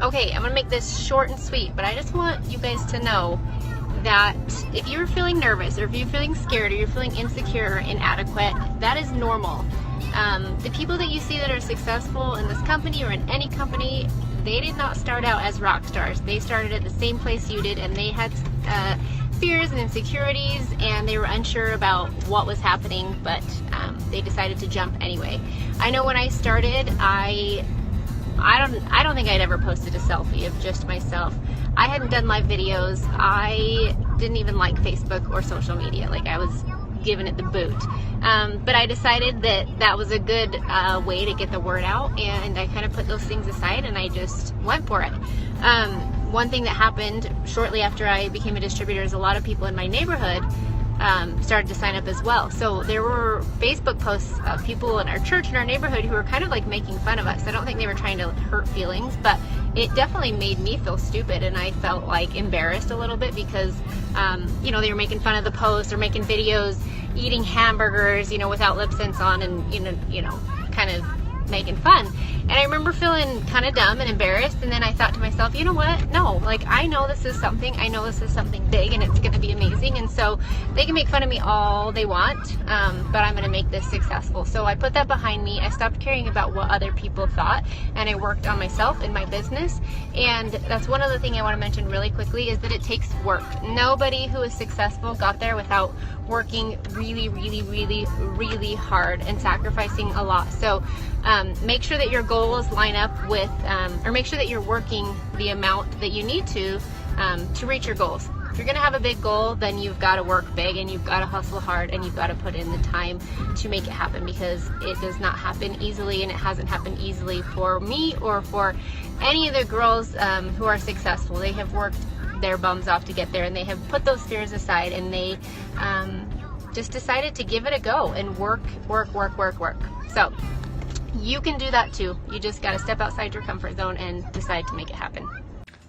Okay, I'm gonna make this short and sweet, but I just want you guys to know that if you're feeling nervous, or if you're feeling scared, or you're feeling insecure or inadequate, that is normal. The people that you see that are successful in this company or in any company, they did not start out as rock stars. They started at the same place you did, and they had fears and insecurities, and they were unsure about what was happening, but they decided to jump anyway. I know when I started, I don't think I'd ever posted a selfie of just myself. I hadn't done live videos. I didn't even like Facebook or social media. Like, I was giving it the boot. But I decided that that was a good way to get the word out, and I kind of put those things aside and I just went for it. One thing that happened shortly after I became a distributor is a lot of people in my neighborhood started to sign up as well. So there were Facebook posts of people in our church and our neighborhood who were kind of like making fun of us. I don't think they were trying to hurt feelings, but it definitely made me feel stupid, and I felt like embarrassed a little bit because you know, they were making fun of the post or making videos eating hamburgers, you know, without lip syncs on, and you know, kind of making fun. And I remember feeling kind of dumb and embarrassed, and then I thought to myself, you know what, no, like, I know this is something big, and it's gonna be amazing, and so they can make fun of me all they want, but I'm gonna make this successful. So I put that behind me. I stopped caring about what other people thought, and I worked on myself and my business. And that's one other thing I want to mention really quickly, is that it takes work. Nobody who is successful got there without working really, really, really, really hard and sacrificing a lot. So make sure that your goals line up with, or make sure that you're working the amount that you need to reach your goals. If you're gonna have a big goal, then you've got to work big, and you've got to hustle hard, and you've got to put in the time to make it happen, because it does not happen easily, and it hasn't happened easily for me or for any of the girls who are successful. They have worked their bums off to get there, and they have put those fears aside, and they just decided to give it a go and work. So you can do that too. You just got to step outside your comfort zone and decide to make it happen.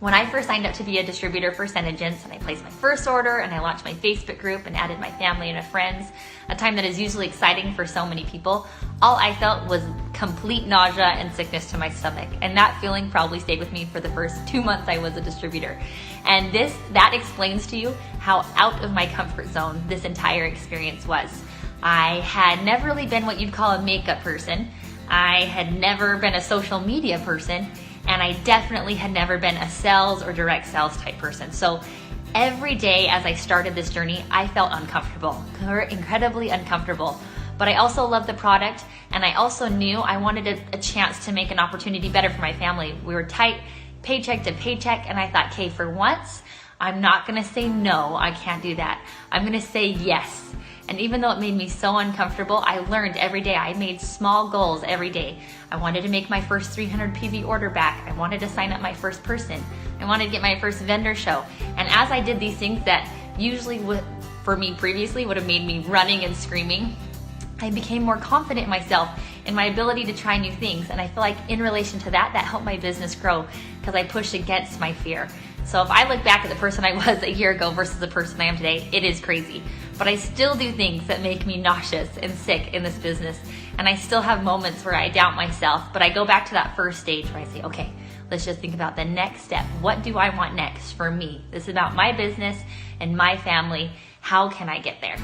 When I first signed up to be a distributor for SeneGence, and I placed my first order, and I launched my Facebook group and added my family and friends, a time that is usually exciting for so many people, all I felt was complete nausea and sickness to my stomach. And that feeling probably stayed with me for the first 2 months I was a distributor. And that explains to you how out of my comfort zone this entire experience was. I had never really been what you'd call a makeup person. I had never been a social media person, and I definitely had never been a sales or direct sales type person. So every day as I started this journey, I felt uncomfortable, incredibly uncomfortable. But I also loved the product, and I also knew I wanted a chance to make an opportunity better for my family. We were tight paycheck to paycheck, and I thought, okay, for once, I'm not gonna say no, I can't do that. I'm gonna say yes. And even though it made me so uncomfortable, I learned every day. I made small goals every day. I wanted to make my first 300 PV order back. I wanted to sign up my first person. I wanted to get my first vendor show. And as I did these things that usually for me previously would have made me running and screaming, I became more confident in myself and my ability to try new things. And I feel like in relation to that helped my business grow, because I pushed against my fear. So if I look back at the person I was a year ago versus the person I am today, it is crazy. But I still do things that make me nauseous and sick in this business. And I still have moments where I doubt myself, but I go back to that first stage where I say, okay, let's just think about the next step. What do I want next for me? This is about my business and my family. How can I get there?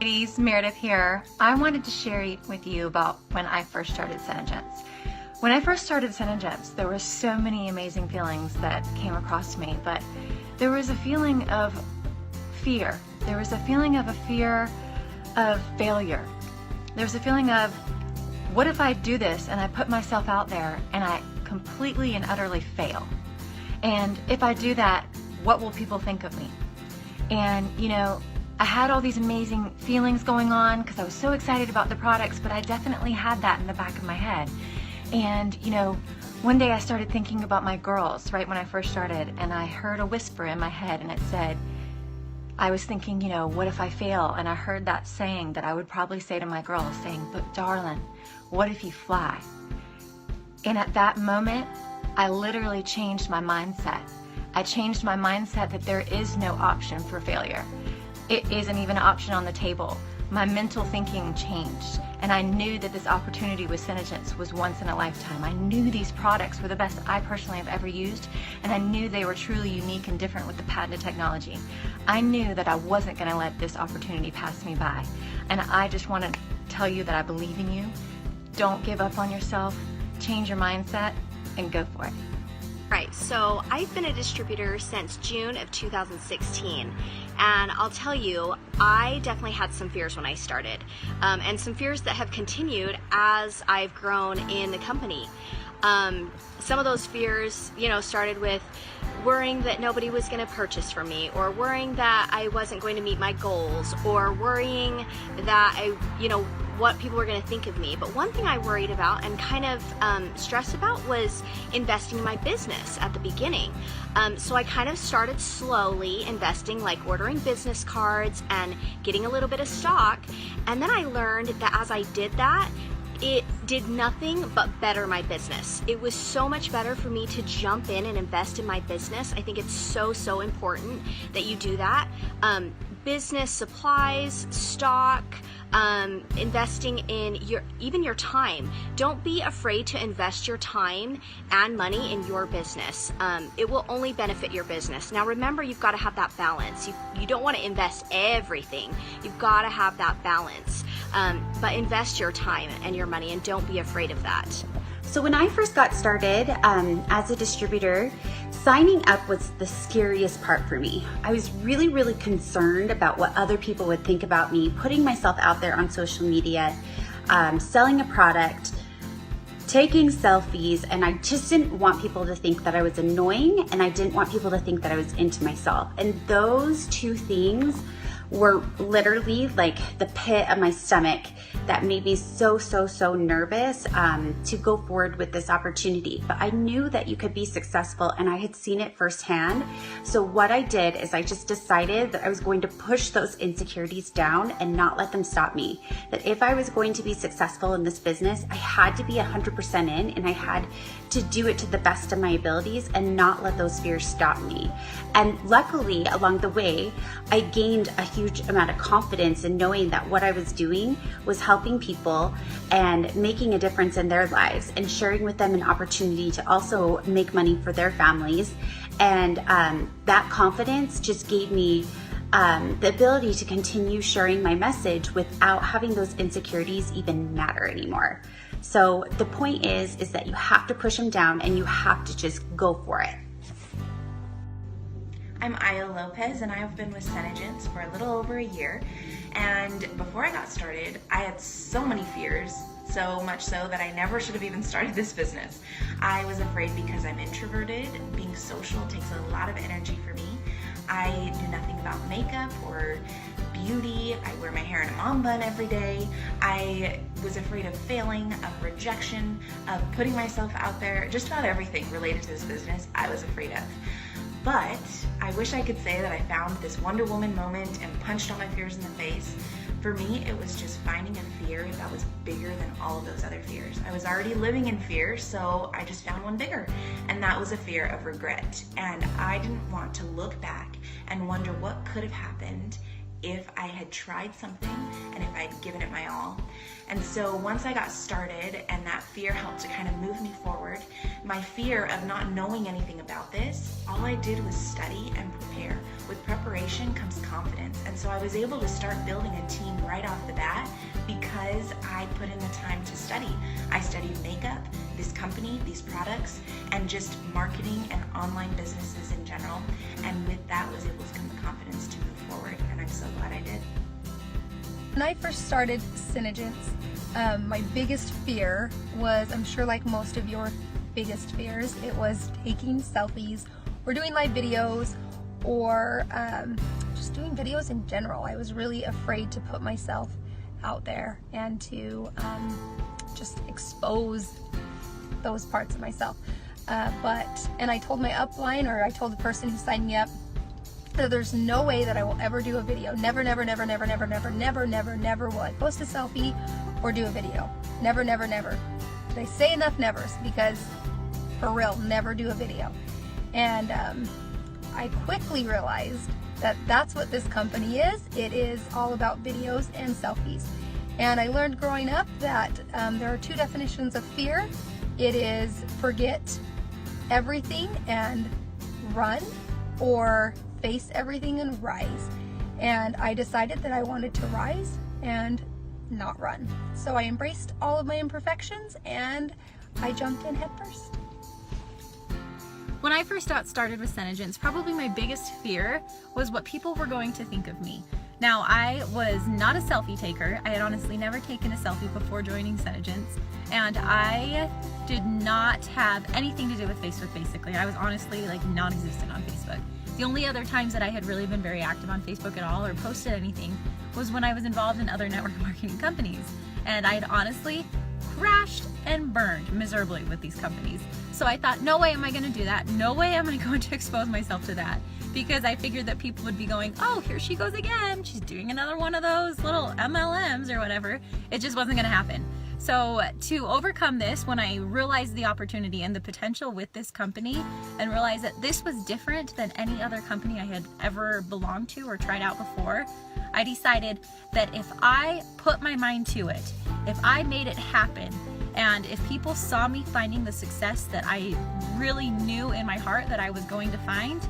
Ladies, Meredith here. I wanted to share with you about when I first started SeneGence. When I first started SeneGence, there were so many amazing feelings that came across me, but there was a feeling of fear. There was a feeling of failure. There's a feeling of, what if I do this and I put myself out there and I completely and utterly fail? And if I do that, what will people think of me? And you know, I had all these amazing feelings going on because I was so excited about the products, but I definitely had that in the back of my head. And you know, one day I started thinking about my girls right when I first started, and I heard a whisper in my head, and it said, I was thinking, you know, what if I fail? And I heard that saying that I would probably say to my girls, saying, but darling, what if you fly? And at that moment, I literally changed my mindset. I changed my mindset that there is no option for failure. It isn't even an option on the table. My mental thinking changed, And I knew that this opportunity with Senegence was once in a lifetime. I knew these products were the best I personally have ever used, and I knew they were truly unique and different with the patented technology. I knew that I wasn't going to let this opportunity pass me by. And I just want to tell you that I believe in you. Don't give up on yourself. Change your mindset and go for it. Right, so I've been a distributor since June of 2016, and I'll tell you, I definitely had some fears when I started, and some fears that have continued as I've grown in the company. Some of those fears, started with worrying that nobody was going to purchase from me, or worrying that I wasn't going to meet my goals, or worrying that what people were going to think of me. But one thing I worried about and kind of stressed about was investing in my business at the beginning. So I kind of started slowly investing, like ordering business cards and getting a little bit of stock. And then I learned that as I did that, it did nothing but better my business. It was so much better for me to jump in and invest in my business. I think it's so important that you do that. Business supplies, stock, investing in even your time. Don't be afraid to invest your time and money in your business. It will only benefit your business. Now remember, you've got to have that balance. You don't want to invest everything. You've got to have that balance. But invest your time and your money, and don't be afraid of that. So when I first got started as a distributor, signing up was the scariest part for me. I was really concerned about what other people would think about me, putting myself out there on social media, selling a product, taking selfies, and I just didn't want people to think that I was annoying, and I didn't want people to think that I was into myself. And those two things were literally like the pit of my stomach that made me so nervous to go forward with this opportunity. But I knew that you could be successful, and I had seen it firsthand. So what I did is I just decided that I was going to push those insecurities down and not let them stop me. That if I was going to be successful in this business, I had to be 100% in, and I had to do it to the best of my abilities and not let those fears stop me. And luckily, along the way, I gained a huge amount of confidence in knowing that what I was doing was helping people and making a difference in their lives, and sharing with them an opportunity to also make money for their families. And that confidence just gave me the ability to continue sharing my message without having those insecurities even matter anymore. So the point is that you have to push them down, and you have to just go for it. I'm Eyals, and I have been with Senegence for a little over a year. And before I got started, I had so many fears, so much so that I never should have even started this business. I was afraid because I'm introverted. Being social takes a lot of energy for me. I do nothing about makeup or beauty. I wear my hair in a mom bun every day. I was afraid of failing, of rejection, of putting myself out there. Just about everything related to this business I was afraid of. But I wish I could say that I found this Wonder Woman moment and punched all my fears in the face. For me, it was just finding a fear that was bigger than all of those other fears. I was already living in fear, so I just found one bigger, and that was a fear of regret. And I didn't want to look back and wonder what could have happened if I had tried something and if I had given it my all. And so once I got started and that fear helped to kind of move me forward, my fear of not knowing anything about this, all I did was study and prepare. With preparation comes confidence. And so I was able to start building a team right off the bat because I put in the time to study. I studied makeup, this company, these products, and just marketing and online businesses in general. And with that was able to come the confidence to move forward. And I'm so glad I did. When I first started Senegence, my biggest fear was, I'm sure like most of your biggest fears, it was taking selfies or doing live videos or just doing videos in general. I was really afraid to put myself out there and to just expose those parts of myself. And I told my upline, or I told the person who signed me up, that there's no way that I will ever do a video. Never will I post a selfie or do a video. Never. Did I say enough nevers? Because for real, never do a video. And I quickly realized that that's what this company is. It is all about videos and selfies. And I learned growing up that there are two definitions of fear. It is forget everything and run, or face everything and rise. And I decided that I wanted to rise and not run. So I embraced all of my imperfections and I jumped in head first. When I first got started with Senegence, probably my biggest fear was what people were going to think of me. Now, I was not a selfie taker. I had honestly never taken a selfie before joining Senegence, and I did not have anything to do with Facebook, basically. I was honestly like non-existent on Facebook. The only other times that I had really been very active on Facebook at all or posted anything was when I was involved in other network marketing companies. And I had honestly crashed and burned miserably with these companies. So I thought, no way am I gonna do that. No way am I going to expose myself to that. Because I figured that people would be going, oh, here she goes again. She's doing another one of those little MLMs or whatever. It just wasn't gonna happen. So to overcome this, when I realized the opportunity and the potential with this company and realized that this was different than any other company I had ever belonged to or tried out before, I decided that if I put my mind to it, if I made it happen, and if people saw me finding the success that I really knew in my heart that I was going to find,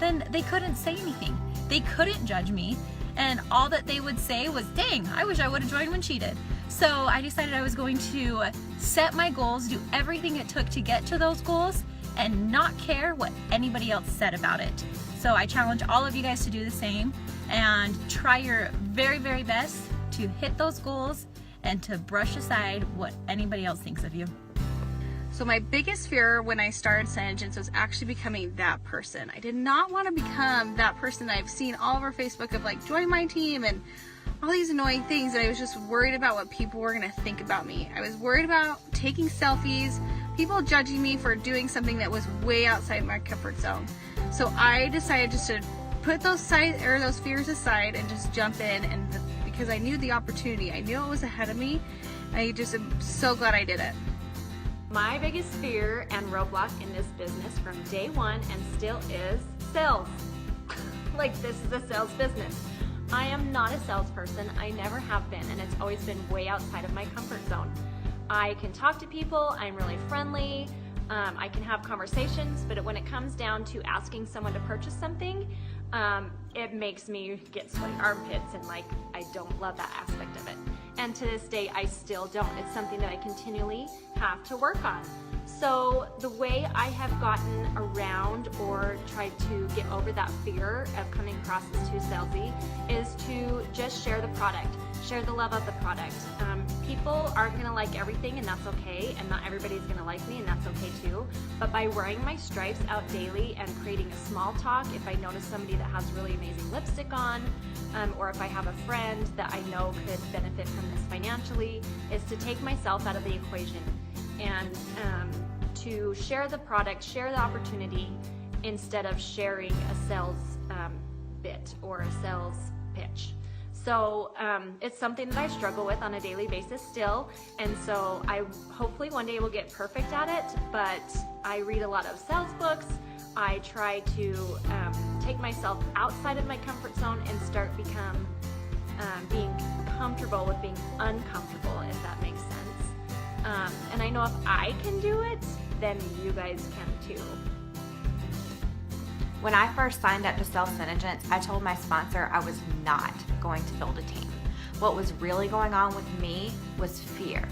then they couldn't say anything. They couldn't judge me. And all that they would say was, dang, I wish I would have joined when she did. So I decided I was going to set my goals, do everything it took to get to those goals, and not care what anybody else said about it. So I challenge all of you guys to do the same and try your very, very best to hit those goals and to brush aside what anybody else thinks of you. So my biggest fear when I started Senegence was actually becoming that person. I did not want to become that person that I've seen all over Facebook of like, join my team and all these annoying things, and I was just worried about what people were going to think about me. I was worried about taking selfies, people judging me for doing something that was way outside my comfort zone. So I decided just to put those fears aside and just jump in, and because I knew the opportunity, I knew it was ahead of me. I just am so glad I did it. My biggest fear and roadblock in this business from day one and still is sales. Like, this is a sales business. I am not a salesperson. I never have been, and it's always been way outside of my comfort zone. I can talk to people. I'm really friendly. I can have conversations, but when it comes down to asking someone to purchase something, it makes me get sweaty armpits, and like, I don't love that aspect of it. And to this day, I still don't. It's something that I continually have to work on. So the way I have gotten around or tried to get over that fear of coming across as too salesy is to just share the product, share the love of the product. People aren't gonna like everything, and that's okay, and not everybody's gonna like me, and that's okay too. But by wearing my stripes out daily and creating a small talk, if I notice somebody that has really amazing lipstick on, or if I have a friend that I know could benefit from this financially, is to take myself out of the equation and to share the product, share the opportunity, instead of sharing a sales bit or a sales pitch. So it's something that I struggle with on a daily basis still, and so I hopefully one day will get perfect at it, but I read a lot of sales books. I try to take myself outside of my comfort zone and start being comfortable with being uncomfortable, if that makes sense. And I know if I can do it, then you guys can too. When I first signed up to sell Senegence, I told my sponsor I was not going to build a team. What was really going on with me was fear.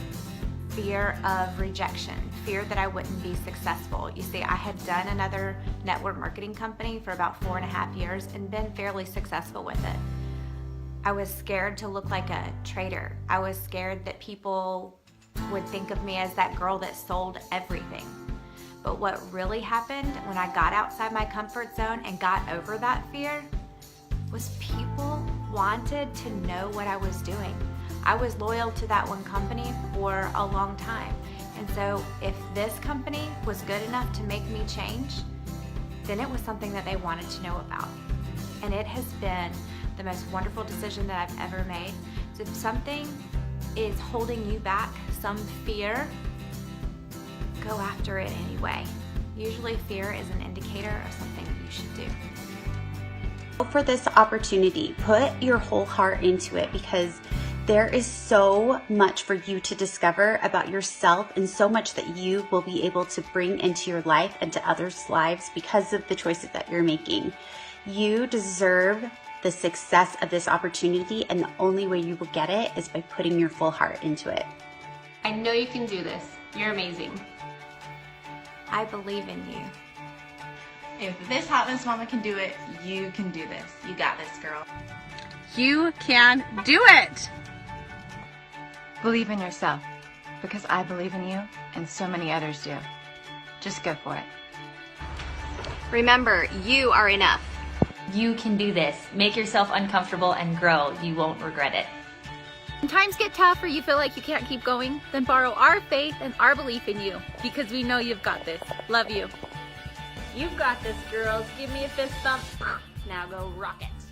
Fear of rejection, fear that I wouldn't be successful. You see, I had done another network marketing company for about 4.5 years and been fairly successful with it. I was scared to look like a traitor. I was scared that people would think of me as that girl that sold everything. But what really happened when I got outside my comfort zone and got over that fear was people wanted to know what I was doing. I was loyal to that one company for a long time. And so if this company was good enough to make me change, then it was something that they wanted to know about. And it has been the most wonderful decision that I've ever made. So if something is holding you back, some fear, go after it anyway. Usually fear is an indicator of something that you should do. For this opportunity, put your whole heart into it, because There is so much for you to discover about yourself and so much that you will be able to bring into your life and to others' lives because of the choices that you're making. You deserve the success of this opportunity, and the only way you will get it is by putting your full heart into it. I know you can do this. You're amazing. I believe in you. If this Hot Mess Mama can do it, you can do this. You got this, girl. You can do it! Believe in yourself, because I believe in you and so many others do. Just go for it. Remember, you are enough. You can do this. Make yourself uncomfortable and grow. You won't regret it. When times get tough or you feel like you can't keep going, then borrow our faith and our belief in you, because we know you've got this. Love you. You've got this, girls. Give me a fist bump. Now go rock it.